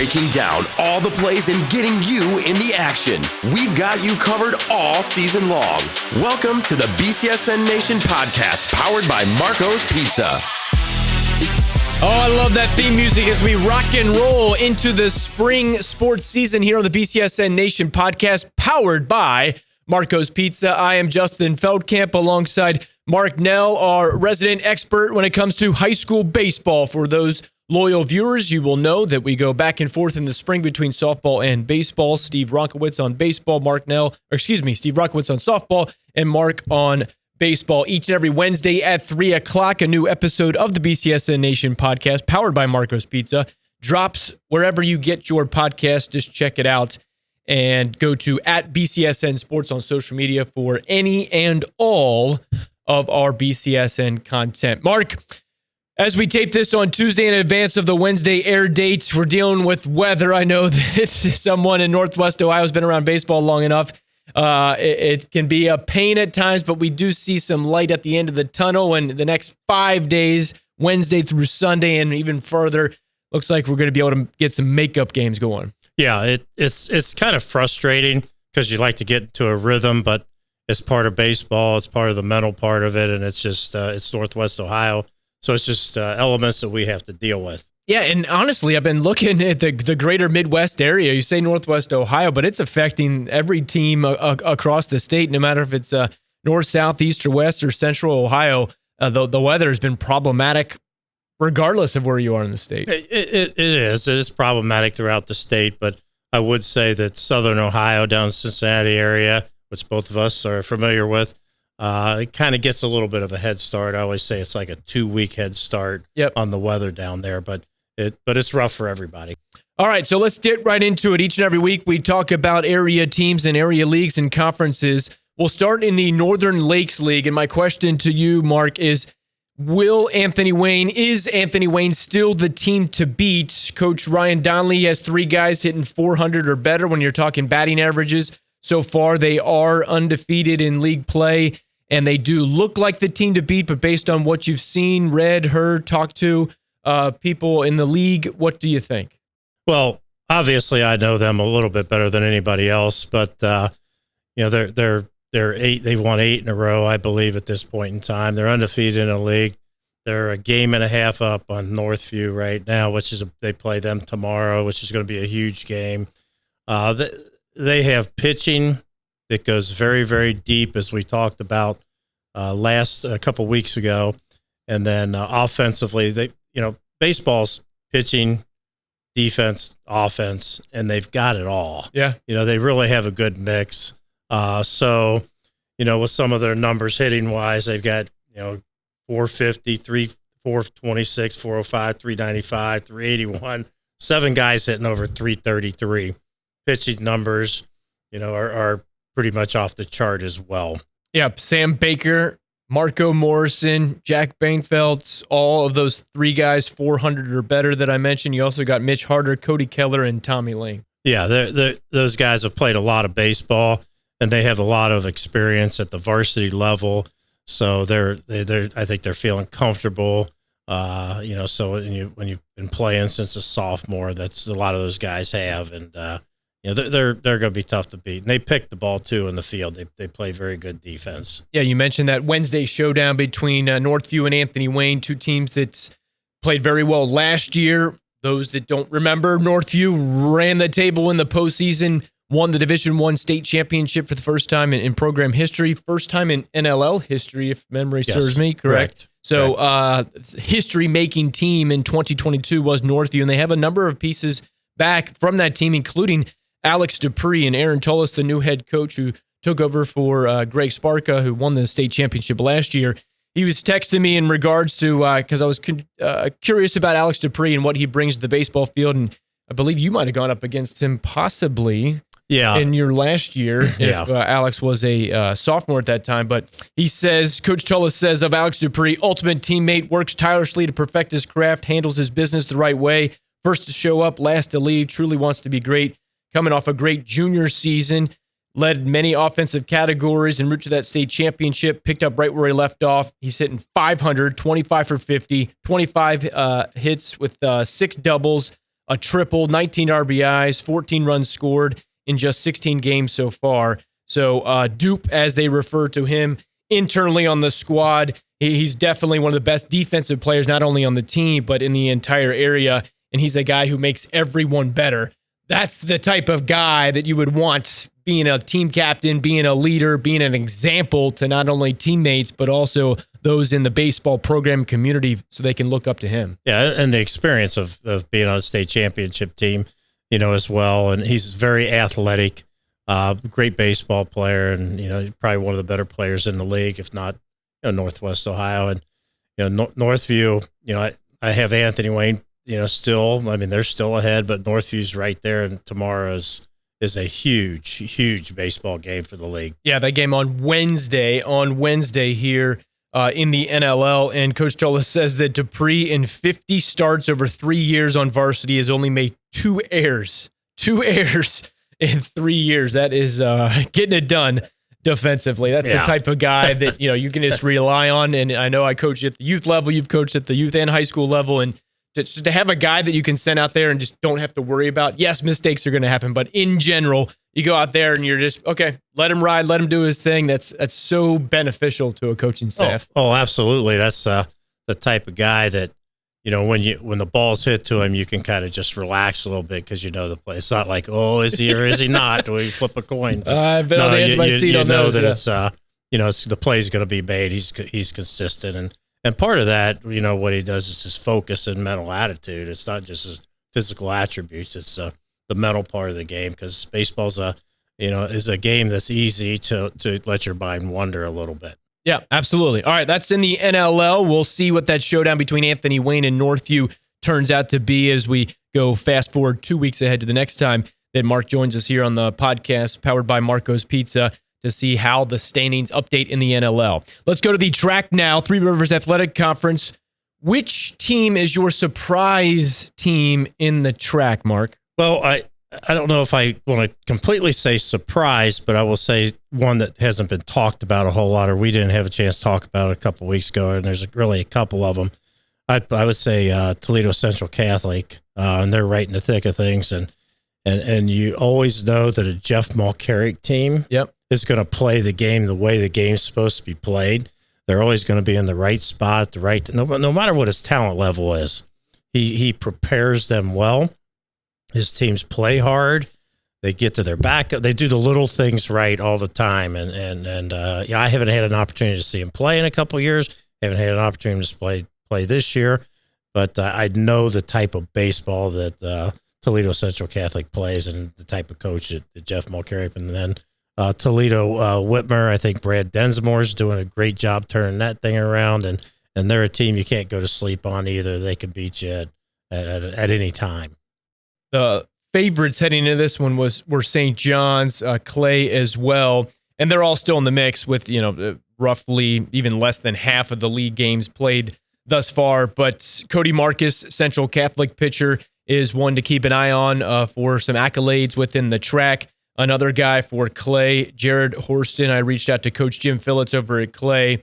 breaking down all the plays and getting you in the action. We've got you covered all season long. Welcome to the BCSN Nation podcast, powered by Marco's Pizza. Oh, I love that theme music as we rock and roll into the spring sports season here on the BCSN Nation podcast, powered by Marco's Pizza. I am Justin Feldkamp alongside Mark Nell, our resident expert when it comes to high school baseball. For those loyal viewers, you will know that we go back and forth in the spring between softball and baseball. Steve Ronkowitz on baseball, Steve Ronkowitz on softball, and Mark on baseball. Each and every Wednesday at 3 o'clock, a new episode of the BCSN Nation podcast, powered by Marco's Pizza, drops wherever you get your podcast. Just check it out and go to @BCSN Sports on social media for any and all of our BCSN content. Mark, as we tape this on Tuesday in advance of the Wednesday air date, we're dealing with weather. I know that someone in Northwest Ohio has been around baseball long enough. It can be a pain at times, but we do see some light at the end of the tunnel. And the next 5 days, Wednesday through Sunday, and even further, looks like we're going to be able to get some makeup games going. Yeah, it's kind of frustrating because you like to get into a rhythm, but it's part of baseball. It's part of the mental part of it, and it's just it's Northwest Ohio, so it's just elements that we have to deal with. Yeah, and honestly, I've been looking at the greater Midwest area. You say Northwest Ohio, but it's affecting every team across the state, no matter if it's north, south, east, or west, or central Ohio. The weather has been problematic regardless of where you are in the state. It is. It is problematic throughout the state, but I would say that southern Ohio, down in Cincinnati area, which both of us are familiar with, it kind of gets a little bit of a head start. I always say it's like a 2-week head start on the weather down there, but it's rough for everybody. All right, so let's get right into it. Each and every week, we talk about area teams and area leagues and conferences. We'll start in the Northern Lakes League, and my question to you, Mark, is Anthony Wayne still the team to beat? Coach Ryan Donnelly has 3 guys hitting 400 or better when you're talking batting averages. So far, they are undefeated in league play, and they do look like the team to beat, but based on what you've seen, read, heard, talked to, people in the league, what do you think? Well, obviously I know them a little bit better than anybody else, but they're 8. They've won 8 in a row, I believe, at this point in time. They're undefeated in a league. They're a game and a half up on Northview right now, they play them tomorrow, which is going to be a huge game. They have pitching that goes very, very deep, as we talked about a couple weeks ago, and then offensively, baseball's pitching, defense, offense, and they've got it all. Yeah. They really have a good mix. So, with some of their numbers hitting wise, they've got, 450, 426, 405, 395, 381, 7 guys hitting over 333. Pitching numbers, are pretty much off the chart as well. Yep. Sam Baker, Marco Morrison, Jack Bainfeldt, all of those 3 guys, 400 or better that I mentioned. You also got Mitch Harder, Cody Keller, and Tommy Lane. Yeah, those guys have played a lot of baseball, and they have a lot of experience at the varsity level. So I think they're feeling comfortable. So when you've been playing since a sophomore, that's a lot of those guys have, and they're going to be tough to beat. And they pick the ball too in the field. They play very good defense. Yeah, you mentioned that Wednesday showdown between Northview and Anthony Wayne, 2 teams that played very well last year. Those that don't remember, Northview ran the table in the postseason, won the Division I state championship for the first time in program history, first time in NLL history, if memory serves me, correct? So history-making team in 2022 was Northview, and they have a number of pieces back from that team, including Alex Dupree and Aaron Tullis, the new head coach who took over for Greg Sparka, who won the state championship last year. He was texting me in regards to, because I was curious about Alex Dupree and what he brings to the baseball field, and I believe you might have gone up against him possibly in your last year if Alex was a sophomore at that time. But he says, Coach Tullis says of Alex Dupree, ultimate teammate, works tirelessly to perfect his craft, handles his business the right way, first to show up, last to leave, truly wants to be great, coming off a great junior season, led many offensive categories en route to that state championship, picked up right where he left off. He's hitting 500, 25 for 50, 25 hits with 6 doubles, a triple, 19 RBIs, 14 runs scored in just 16 games so far. So Dupe, as they refer to him internally on the squad, he's definitely one of the best defensive players, not only on the team, but in the entire area. And he's a guy who makes everyone better. That's the type of guy that you would want being a team captain, being a leader, being an example to not only teammates, but also those in the baseball program community so they can look up to him. Yeah, and the experience of being on a state championship team, as well. And he's very athletic, great baseball player, and, he's probably one of the better players in the league, if not Northwest Ohio. And, Northview, I have Anthony Wayne, still, they're still ahead, but Northview's right there. And tomorrow is a huge, huge baseball game for the league. Yeah, that game on Wednesday here in the NLL. And Coach 𝗏𝗏 says that Dupree, in 50 starts over 3 years on varsity, has only made 2 errors. 2 errors in 3 years. That is getting it done defensively. That's the type of guy that, you can just rely on. And I know I coach at the youth level. You've coached at the youth and high school level. And to have a guy that you can send out there and just don't have to worry about. Yes, mistakes are going to happen, but in general, you go out there and you're just, okay, let him ride, let him do his thing. That's so beneficial to a coaching staff. Oh, absolutely. That's the type of guy that, when the ball's hit to him, you can kind of just relax a little bit because the play. It's not like, oh, is he or is he not? Do we flip a coin? I've been on the edge of my seat on those. It's the play's going to be made. He's consistent. And part of that, what he does is his focus and mental attitude. It's not just his physical attributes. It's the mental part of the game, because baseball's is a game that's easy to let your mind wander a little bit. Yeah, absolutely. All right, that's in the NLL. We'll see what that showdown between Anthony Wayne and Northview turns out to be as we go fast forward 2 weeks ahead to the next time that Mark joins us here on the podcast powered by Marco's Pizza to see how the standings update in the NLL. Let's go to the TRAC now, Three Rivers Athletic Conference. Which team is your surprise team in the TRAC, Mark? Well, I don't know if I want to completely say surprise, but I will say one that hasn't been talked about a whole lot, or we didn't have a chance to talk about it a couple of weeks ago, and there's really a couple of them. I would say Toledo Central Catholic, and they're right in the thick of things, and you always know that a Jeff 𝗏𝗏𝗵𝗁 team is going to play the game the way the game's supposed to be played. They're always going to be in the right spot, no matter what his talent level is. He prepares them well. His teams play hard. They get to their backup. They do the little things right all the time. And I haven't had an opportunity to see him play in a couple of years. Haven't had an opportunity to play this year. But I know the type of baseball that Toledo Central Catholic plays and the type of coach that Jeff 𝗏𝗏𝗵𝗁. And then Toledo Whitmer, I think Brad Densmore's doing a great job turning that thing around. And they're a team you can't go to sleep on either. They can beat you at any time. The favorites heading into this one were St. John's, Clay as well, and they're all still in the mix with roughly even less than half of the league games played thus far. But Cody Marcus, Central Catholic pitcher, is one to keep an eye on for some accolades within the TRAC. Another guy for Clay, Jared Horston. I reached out to Coach Jim Phillips over at Clay.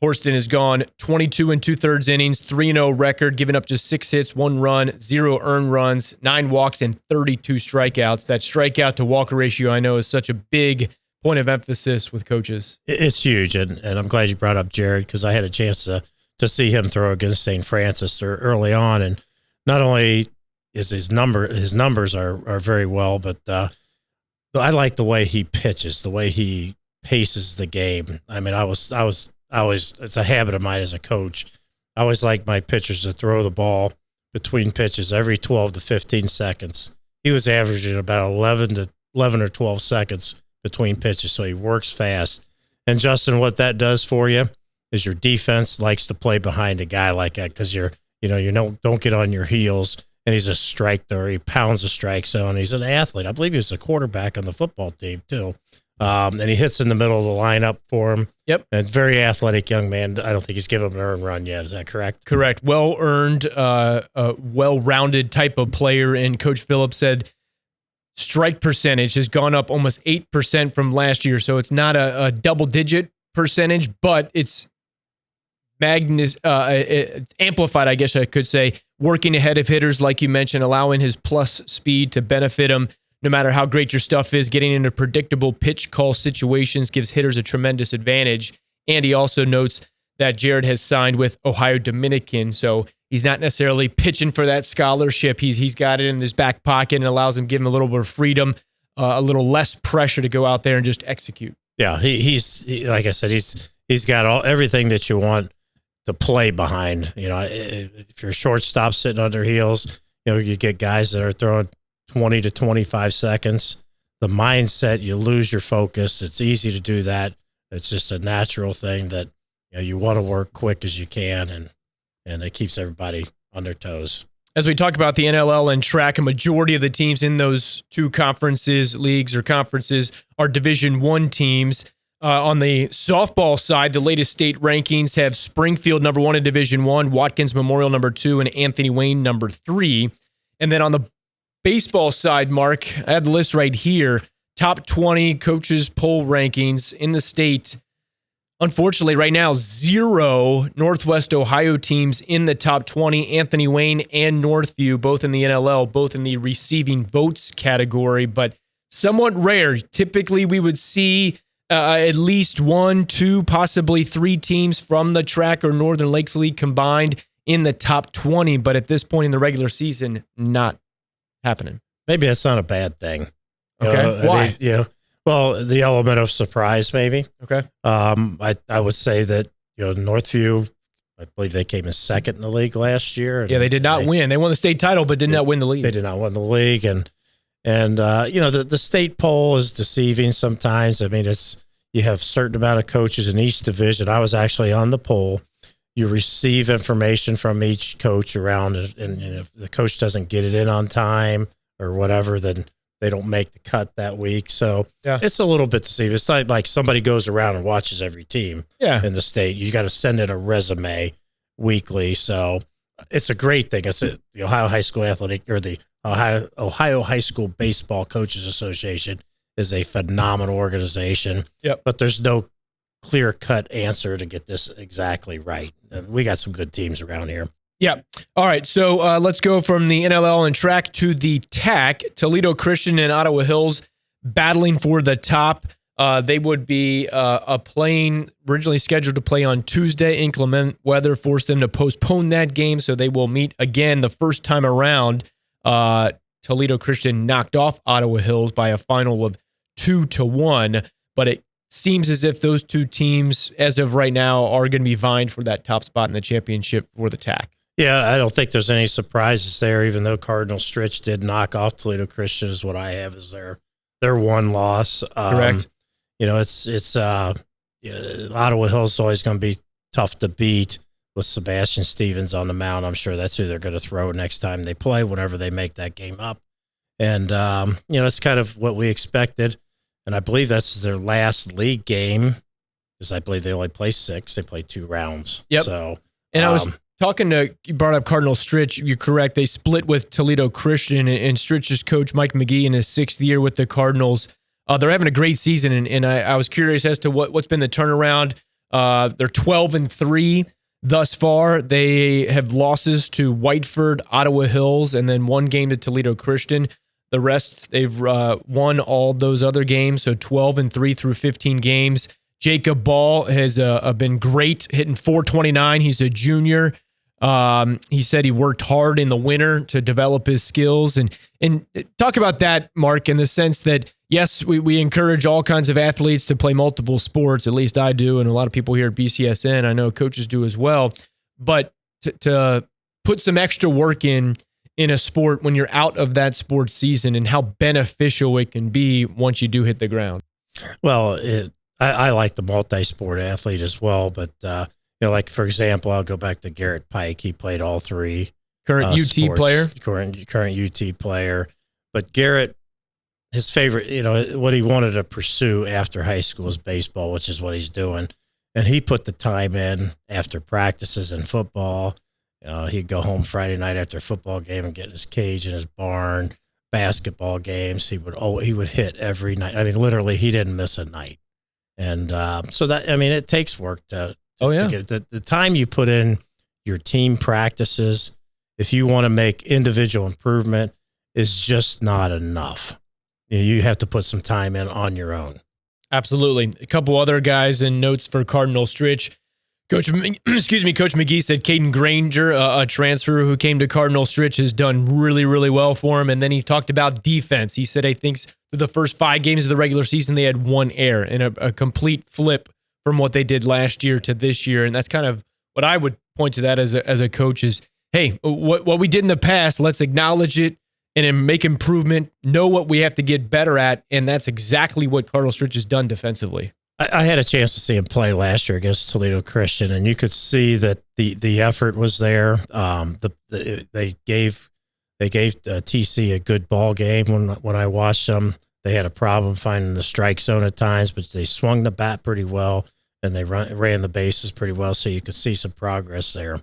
Horston has gone 22 2/3 innings, 3-0 record, giving up just 6 hits, 1 run, 0 earned runs, 9 walks, and 32 strikeouts. That strikeout to walk ratio, I know, is such a big point of emphasis with coaches. It's huge, and I'm glad you brought up Jared, because I had a chance to see him throw against St. Francis early on, and not only is his numbers are very well, but I like the way he pitches, the way he paces the game. I mean, I always, it's a habit of mine as a coach. I always like my pitchers to throw the ball between pitches every 12 to 15 seconds. He was averaging about 11 or 12 seconds between pitches, so he works fast. And Justin, what that does for you is your defense likes to play behind a guy like that, because you don't get on your heels. And he's a strike thrower. He pounds the strike zone. He's an athlete. I believe he's a quarterback on the football team too. And he hits in the middle of the lineup for him. Yep. And very athletic young man. I don't think he's given him an earned run yet. Is that correct? Correct. Well-earned, well-rounded type of player. And Coach Phillips said strike percentage has gone up almost 8% from last year. So it's not a double-digit percentage, but it's amplified, I guess I could say, working ahead of hitters, like you mentioned, allowing his plus speed to benefit him. No matter how great your stuff is, getting into predictable pitch call situations gives hitters a tremendous advantage. And he also notes that Jared has signed with Ohio Dominican, so he's not necessarily pitching for that scholarship. He's got it in his back pocket and allows him, give him a little bit of freedom, a little less pressure to go out there and just execute. Yeah, he's like I said, he's got everything that you want to play behind. You know, if you're a shortstop sitting under heels, you know, you get guys that are throwing 20 to 25 seconds. The mindset, you lose your focus. It's easy to do that. It's just a natural thing that, you know, you want to work quick as you can, and it keeps everybody on their toes. As we talk about the NLL and track, a majority of the teams in those two conferences, leagues or conferences, are Division I teams. On the softball side, the latest state rankings have Springfield number 1 in Division I, Watkins Memorial number 2, and Anthony Wayne number 3. And then on the baseball side, Mark, I have the list right here. Top 20 coaches poll rankings in the state. Unfortunately, right now, 0 Northwest Ohio teams in the top 20. Anthony Wayne and Northview, both in the NLL, both in the receiving votes category, but somewhat rare. Typically, we would see at least 1, 2, possibly 3 teams from the track or Northern Lakes League combined in the top 20, but at this point in the regular season, not happening. Maybe that's not a bad thing. Okay. Why? Well, the element of surprise, maybe. Okay. I would say that, you know, Northview, I believe they came in second in the league last year. Yeah, they did not win. They won the state title, but did not win the league. They did not win the league, and you know, the state poll is deceiving sometimes. I mean, you have a certain amount of coaches in each division. I was actually on the poll. You receive information from each coach around, and if the coach doesn't get it in on time or whatever, then they don't make the cut that week. So It's a little bit deceiving. It's not like somebody goes around and watches every team in the state. You got to send in a resume weekly. So it's a great thing. It's the Ohio High School Athletic, or the Ohio High School Baseball Coaches Association is a phenomenal organization. Yep. But there's no clear-cut answer to get this exactly right. We got some good teams around here. Yeah. All right. So let's go from the NLL and track to the TAC. Toledo Christian and Ottawa Hills battling for the top. They would be originally scheduled to play on Tuesday. Inclement weather forced them to postpone that game, so they will meet again the first time around. Toledo Christian knocked off Ottawa Hills by a final of 2-1, but it seems as if those two teams, as of right now, are going to be vying for that top spot in the championship for the TAC. Yeah, I don't think there's any surprises there, even though Cardinal Stritch did knock off Toledo Christian, is what I have as their one loss. Correct. You know, it's Ottawa Hills is always going to be tough to beat with Sebastian Stevens on the mound. I'm sure that's who they're going to throw next time they play, whenever they make that game up. And, you know, it's kind of what we expected. And I believe that's their last league game, because I believe they only play 6. They play 2 rounds. Yep. So, and I was talking to, you brought up Cardinal Stritch. You're correct. They split with Toledo Christian, and Stritch's coach, Mike McGee, in his 6th year with the Cardinals. They're having a great season, and I was curious as to what's been the turnaround. They're 12-3 thus far. They have losses to Whiteford, Ottawa Hills, and then 1 game to Toledo Christian. The rest, they've won all those other games, so 12-3 through 15 games. Jacob Ball has been great, hitting .429. He's a junior. He said he worked hard in the winter to develop his skills. And talk about that, Mark, in the sense that, yes, we encourage all kinds of athletes to play multiple sports. At least I do, and a lot of people here at BCSN, I know coaches do as well. But to put some extra work in a sport when you're out of that sports season, and how beneficial it can be once you do hit the ground. Well, I like the multi-sport athlete as well, but you know, like, for example, I'll go back to Garrett Pike. He played all 3 current UT sports, player, current UT player. But Garrett, his favorite, you know, what he wanted to pursue after high school is baseball, which is what he's doing. And he put the time in after practices in football. He'd go home Friday night after a football game and get in his cage in his barn. Basketball games, he would hit every night. I mean, literally, he didn't miss a night. And so that, I mean, it takes work to get the time you put in your team practices if you want to make individual improvement, is just not enough. You have to put some time in on your own. Absolutely. A couple other guys in notes for Cardinal Stritch. Coach McGee said Caden Granger, a transfer who came to Cardinal Stritch, has done really, really well for him. And then he talked about defense. He said, I think through the first 5 games of the regular season, they had 1 error, and a complete flip from what they did last year to this year. And that's kind of what I would point to that as a coach is, hey, what we did in the past, let's acknowledge it and then make improvement, know what we have to get better at. And that's exactly what Cardinal Stritch has done defensively. I had a chance to see him play last year against Toledo Christian, and you could see that the effort was there. They gave TC a good ball game when I watched them. They had a problem finding the strike zone at times, but they swung the bat pretty well, and they ran the bases pretty well, so you could see some progress there.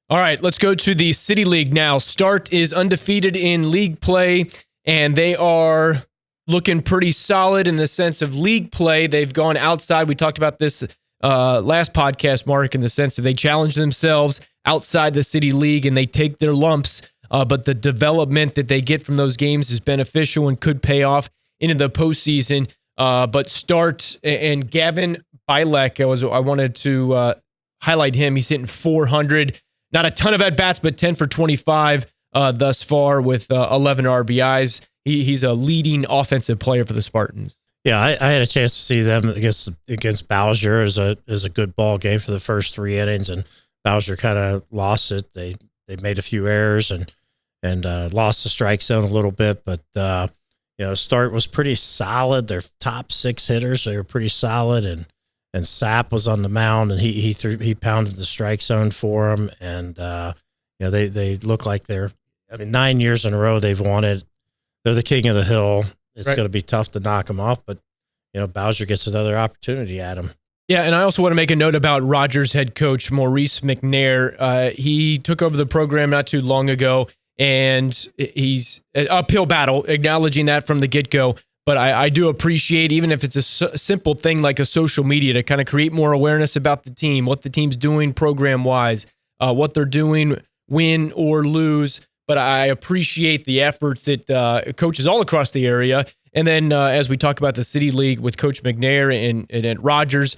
All right, let's go to the City League now. Start is undefeated in league play, and they are looking pretty solid in the sense of league play. They've gone outside. We talked about this last podcast, Mark, in the sense that they challenge themselves outside the City League and they take their lumps, but the development that they get from those games is beneficial and could pay off into the postseason. But Start and Gavin Bilek, I wanted to highlight him. He's hitting 400. Not a ton of at-bats, but 10 for 25 thus far with 11 RBIs. He's a leading offensive player for the Spartans. Yeah, I had a chance to see them against Bowser as a good ball game for the first 3 innings, and Bowser kind of lost it. They made a few errors and lost the strike zone a little bit, but Start was pretty solid. Their top 6 hitters, they were pretty solid, and Sapp was on the mound, and he pounded the strike zone for them, and they look like 9 years in a row they've won it. They're the king of the hill. It's going to be tough to knock them off, but Bowser gets another opportunity at him. Yeah, and I also want to make a note about Rogers head coach Maurice McNair. He took over the program not too long ago, and he's an uphill battle, acknowledging that from the get-go. But I do appreciate, even if it's a simple thing like a social media, to kind of create more awareness about the team, what the team's doing program-wise, what they're doing, win or lose. But I appreciate the efforts that coaches all across the area. And then as we talk about the City League with Coach McNair and at Rogers,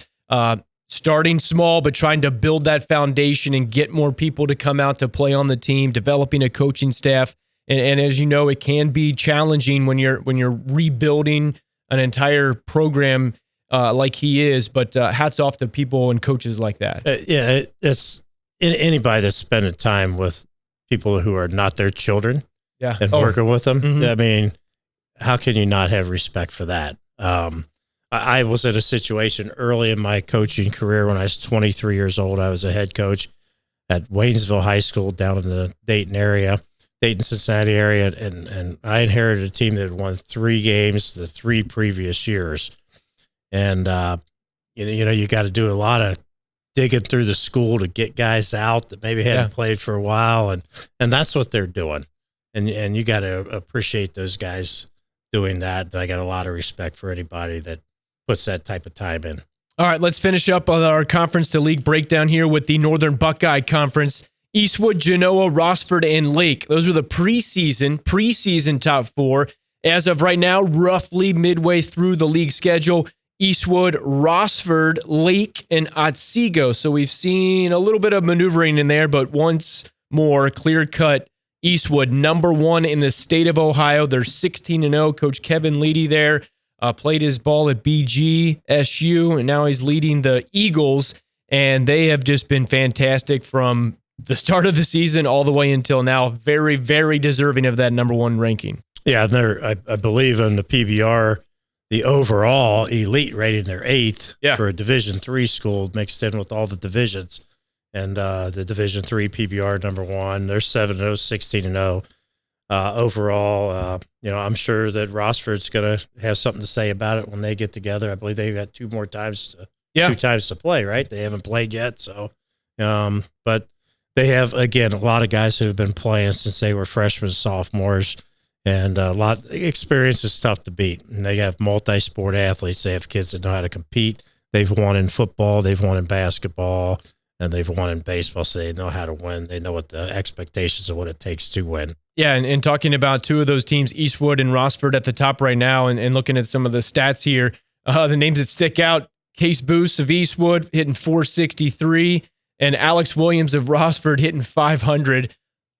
starting small but trying to build that foundation and get more people to come out to play on the team, developing a coaching staff. And as you know, it can be challenging when you're rebuilding an entire program like he is. But hats off to people and coaches like that. It's anybody that's spending time with people who are not their children, and working with them. Mm-hmm. I mean, how can you not have respect for that? I was in a situation early in my coaching career when I was 23 years old. I was a head coach at Waynesville High School down in the Dayton, Cincinnati area, and I inherited a team that had won 3 games the 3 previous years. And you got to do a lot of digging through the school to get guys out that maybe hadn't played for a while, and that's what they're doing. And you got to appreciate those guys doing that. I got a lot of respect for anybody that puts that type of time in. All right, let's finish up on our conference to league breakdown here with the Northern Buckeye Conference. Eastwood, Genoa, Rossford, and Lake. Those are the preseason top 4. As of right now, roughly midway through the league schedule, Eastwood, Rossford, Lake, and Otsego. So we've seen a little bit of maneuvering in there, but once more, clear-cut Eastwood, number 1 in the state of Ohio. They're 16-0. Coach Kevin Leedy there played his ball at BGSU, and now he's leading the Eagles, and they have just been fantastic from the start of the season all the way until now. Very, very deserving of that number 1 ranking. Yeah, they're, I believe in the PBR, the overall elite rating, they're 8th for a Division III school mixed in with all the divisions. And the Division III PBR number 1, they're 7-0, 16-0. Overall, I'm sure that Rossford's going to have something to say about it when they get together. I believe they've got 2 times to play, right? They haven't played yet. So, but they have, again, a lot of guys who have been playing since they were freshmen, sophomores. And a lot experience is tough to beat. And they have multi-sport athletes. They have kids that know how to compete. They've won in football. They've won in basketball. and they've won in baseball, so they know how to win. They know what the expectations of what it takes to win. Yeah, and talking about two of those teams, Eastwood and Rossford at the top right now, and looking at some of the stats here, the names that stick out, Case Boost of Eastwood hitting 463, and Alex Williams of Rossford hitting 500.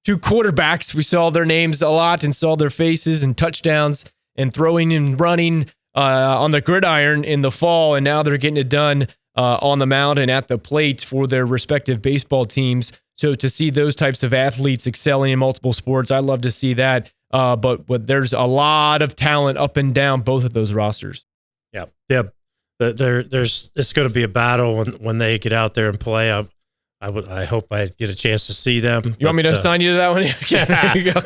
Two quarterbacks, we saw their names a lot and saw their faces and touchdowns and throwing and running on the gridiron in the fall, and now they're getting it done on the mound and at the plate for their respective baseball teams. So to see those types of athletes excelling in multiple sports, I love to see that. But there's a lot of talent up and down both of those rosters. Yeah. It's going to be a battle when they get out there and play. I hope I get a chance to see them. You want me to assign you to that one? Yeah, there you go.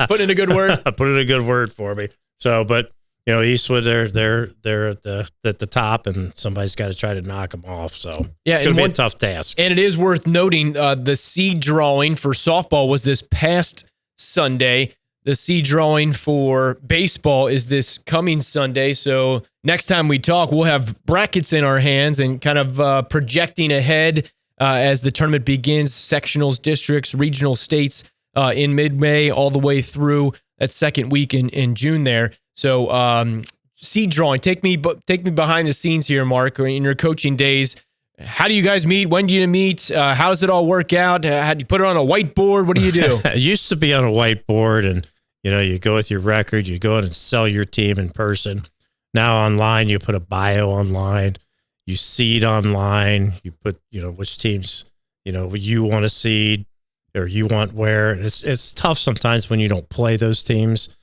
Put in a good word. Put in a good word for me. So, but Eastwood, they're at the top, and somebody's got to try to knock them off. So yeah, it's going to be a tough task. And it is worth noting the seed drawing for softball was this past Sunday. The seed drawing for baseball is this coming Sunday. So next time we talk, we'll have brackets in our hands and kind of projecting ahead as the tournament begins, sectionals, districts, regional states in mid-May all the way through that second week in June there. So seed drawing, take me behind the scenes here, Mark, in your coaching days. How do you guys meet? When do you meet? How does it all work out? How do you put it on a whiteboard? What do you do? It used to be on a whiteboard, and you go with your record, you go in and sell your team in person. Now online, you put a bio online, you seed online, you put which teams you want to seed or you want where. It's tough sometimes when you don't play those teams.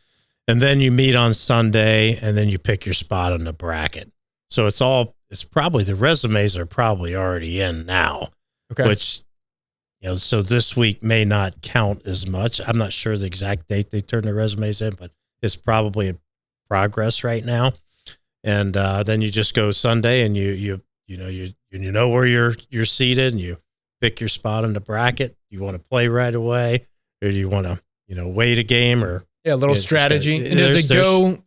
And then you meet on Sunday, and then you pick your spot on the bracket. So it's probably the resumes are probably already in now, okay. Which, so this week may not count as much. I'm not sure the exact date they turn the resumes in, but it's probably in progress right now. And then you just go Sunday, and you know where you're seated, and you pick your spot on the bracket. You want to play right away, or do you want to wait a game or. Yeah, a little strategy. And does it go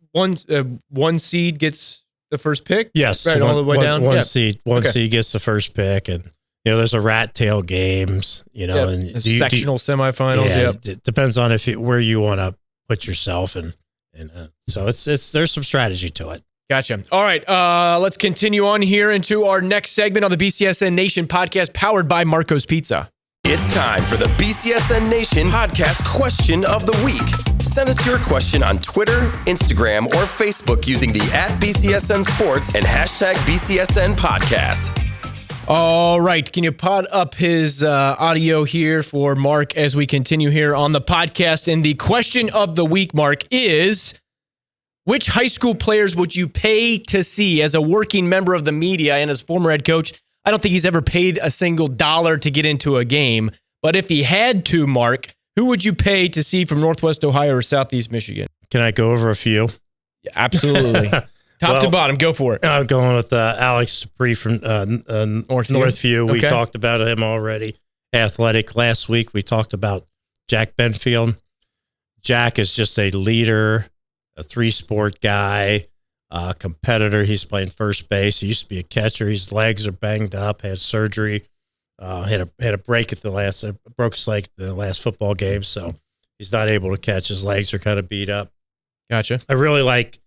one seed gets the first pick? Yes. Right, all the way down? One seed gets the first pick. And, there's a rat tail games, and sectional semifinals. Yeah. It depends on where you want to put yourself. And so there's some strategy to it. Gotcha. All right. Let's continue on here into our next segment on the BCSN Nation podcast powered by Marco's Pizza. It's time for the BCSN Nation podcast question of the week. Send us your question on Twitter, Instagram, or Facebook using the @BCSN Sports and #BCSN Podcast. All right. Can you pod up his audio here for Mark as we continue here on the podcast? And the question of the week, Mark, is which high school players would you pay to see as a working member of the media and as former head coach? I don't think he's ever paid a single dollar to get into a game. But if he had to, Mark, who would you pay to see from Northwest Ohio or Southeast Michigan? Can I go over a few? Yeah, absolutely. Top to bottom, go for it. I'm going with Alex Dupree from Northview. Okay. We talked about him already. Athletic. Last week, we talked about Jack Benfield. Jack is just a leader, a three-sport guy. Competitor. He's playing first base. He used to be a catcher. His legs are banged up. Had surgery. Had a break at broke his leg at the last football game, so he's not able to catch. His legs are kind of beat up. Gotcha. I really like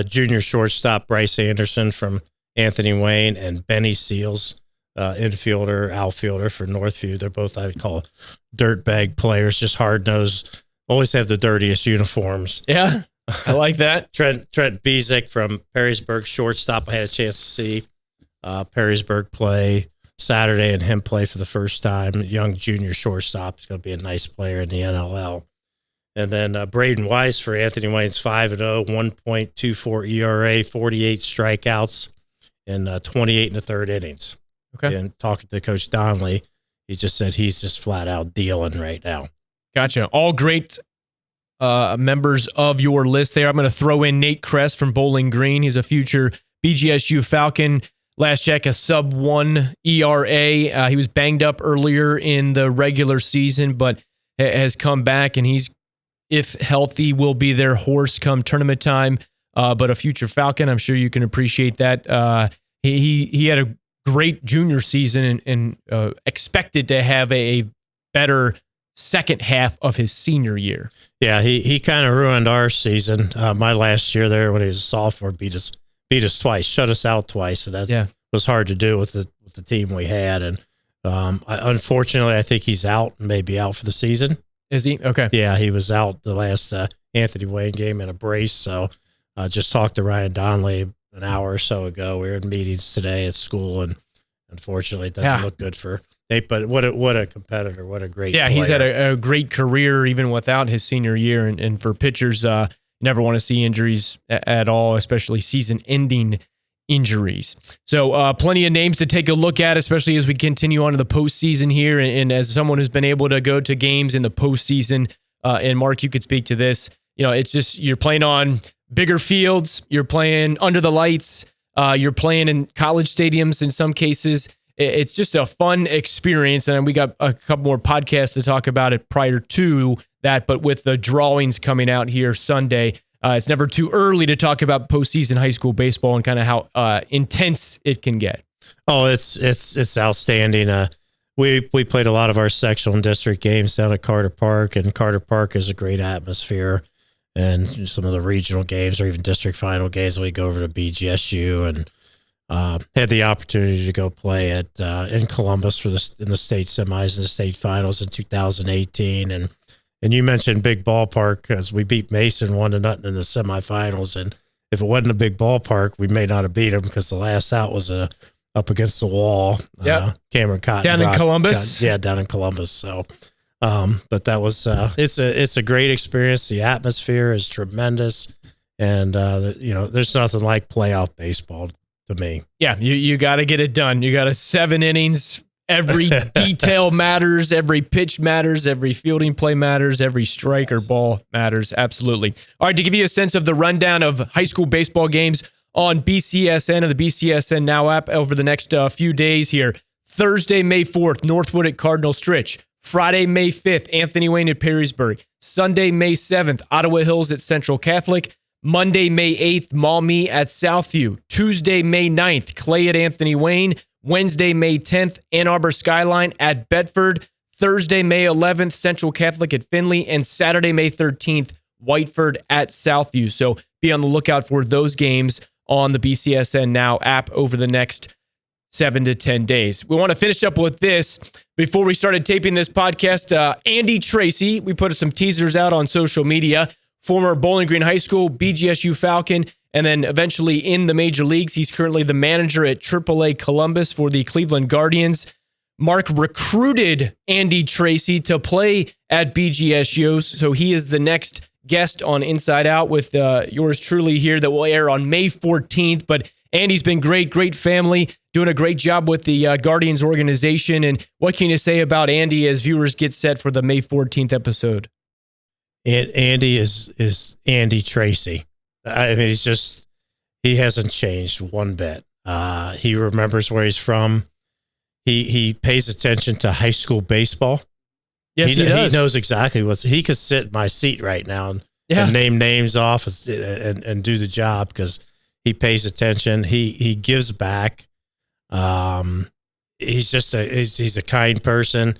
junior shortstop Bryce Anderson from Anthony Wayne and Benny Seals, outfielder for Northview. They're both, I would call, dirtbag players, just hard-nosed, always have the dirtiest uniforms. Yeah. I like that. Trent Bezick from Perrysburg, shortstop. I had a chance to see Perrysburg play Saturday and him play for the first time. Young junior shortstop. He's going to be a nice player in the NLL. And then Braden Weiss for Anthony Wayne's 5-0, 1.24 ERA, 48 strikeouts in 28 and a third innings. Okay. And talking to Coach Donnelly, he just said he's just flat out dealing right now. Gotcha. All great members of your list there. I'm going to throw in Nate Kress from Bowling Green. He's a future BGSU Falcon. Last check, a sub-1 ERA. He was banged up earlier in the regular season, but has come back, and he's, if healthy, will be their horse come tournament time. But a future Falcon, I'm sure you can appreciate that. He had a great junior season and expected to have a better second half of his senior year. Yeah, he kind of ruined our season. My last year there when he was a sophomore beat us twice, shut us out twice, and that was hard to do with the team we had. And unfortunately, I think he's out, maybe out for the season. Is he? Okay. Yeah, he was out the last Anthony Wayne game in a brace. So I just talked to Ryan Donnelly an hour or so ago. We were in meetings today at school, and unfortunately, it doesn't look good for Nate. But what a competitor! What a great player. He's had a great career even without his senior year. And for pitchers, you never want to see injuries at all, especially season-ending injuries. So plenty of names to take a look at, especially as we continue on to the postseason here. And as someone who's been able to go to games in the postseason, and Mark, you could speak to this. It's just you're playing on bigger fields, you're playing under the lights, you're playing in college stadiums in some cases. It's just a fun experience, and we got a couple more podcasts to talk about it prior to that, but with the drawings coming out here Sunday, it's never too early to talk about postseason high school baseball and kind of how intense it can get. Oh, it's outstanding. We played a lot of our sectional and district games down at Carter Park, and Carter Park is a great atmosphere. And some of the regional games or even district final games, we go over to BGSU and had the opportunity to go play in Columbus in the state semis and the state finals in 2018. And you mentioned big ballpark because we beat Mason 1-0 in the semifinals. And if it wasn't a big ballpark, we may not have beat them because the last out was up against the wall. Cameron Cotton down in Columbus. Down in Columbus. So. But that was it's a great experience. The atmosphere is tremendous, and there's nothing like playoff baseball to me. Yeah, you got to get it done. You got 7 innings. Every detail matters. Every pitch matters. Every fielding play matters. Every strike or ball matters. Absolutely. All right, to give you a sense of the rundown of high school baseball games on BCSN and the BCSN Now app over the next few days here. Thursday, May 4th, Northwood at Cardinal Stritch. Friday, May 5th, Anthony Wayne at Perrysburg. Sunday, May 7th, Ottawa Hills at Central Catholic. Monday, May 8th, Maumee at Southview. Tuesday, May 9th, Clay at Anthony Wayne. Wednesday, May 10th, Ann Arbor Skyline at Bedford. Thursday, May 11th, Central Catholic at Findlay. And Saturday, May 13th, Whiteford at Southview. So be on the lookout for those games on the BCSN Now app over the next 7 to 10 days. We want to finish up with this. Before we started taping this podcast, 𝗦𝗫𝗀𝘶, we put some teasers out on social media, former Bowling Green High School, BGSU Falcon, and then eventually in the major leagues. He's currently the manager at AAA Columbus for the Cleveland Guardians. Mark recruited 𝗦𝗫𝗀𝘶 to play at BGSU, so he is the next guest on Inside Out with yours truly here that will air on May 14th. But Andy's been great family, doing a great job with the Guardians organization. And what can you say about Andy as viewers get set for the May 14th episode? Andy is 𝗦𝗫𝗀𝘶. I mean, he hasn't changed one bit. He remembers where he's from. He pays attention to high school baseball. Yes, he does. He knows exactly he could sit in my seat right now and name names off and do the job because he pays attention. He gives back. He's a kind person.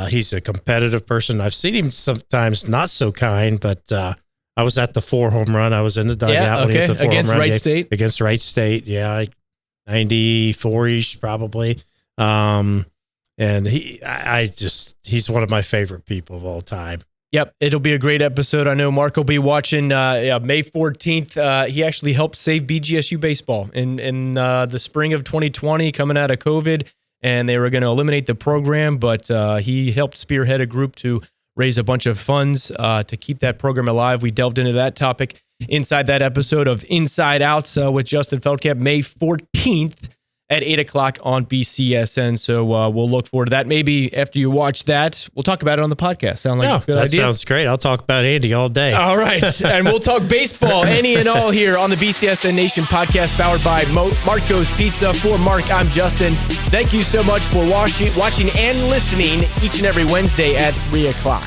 He's a competitive person. I've seen him sometimes not so kind, but I was at the 4 home run. I was in the dugout when he hit the 4 against home run. Wright State. Against Wright State, yeah, like 94-ish probably. And he's one of my favorite people of all time. Yep, it'll be a great episode. I know Mark will be watching May 14th. He actually helped save BGSU baseball in the spring of 2020, coming out of COVID, and they were going to eliminate the program, but he helped spearhead a group to raise a bunch of funds to keep that program alive. We delved into that topic inside that episode of Inside Out with Justin Feldkamp, May 14th. At 8 o'clock on BCSN. So we'll look forward to that. Maybe after you watch that, we'll talk about it on the podcast. Sound like a good idea? That sounds great. I'll talk about Andy all day. All right. And we'll talk baseball, any and all here on the BCSN Nation podcast powered by Marco's Pizza. For Mark, I'm Justin. Thank you so much for watching and listening each and every Wednesday at 3 o'clock.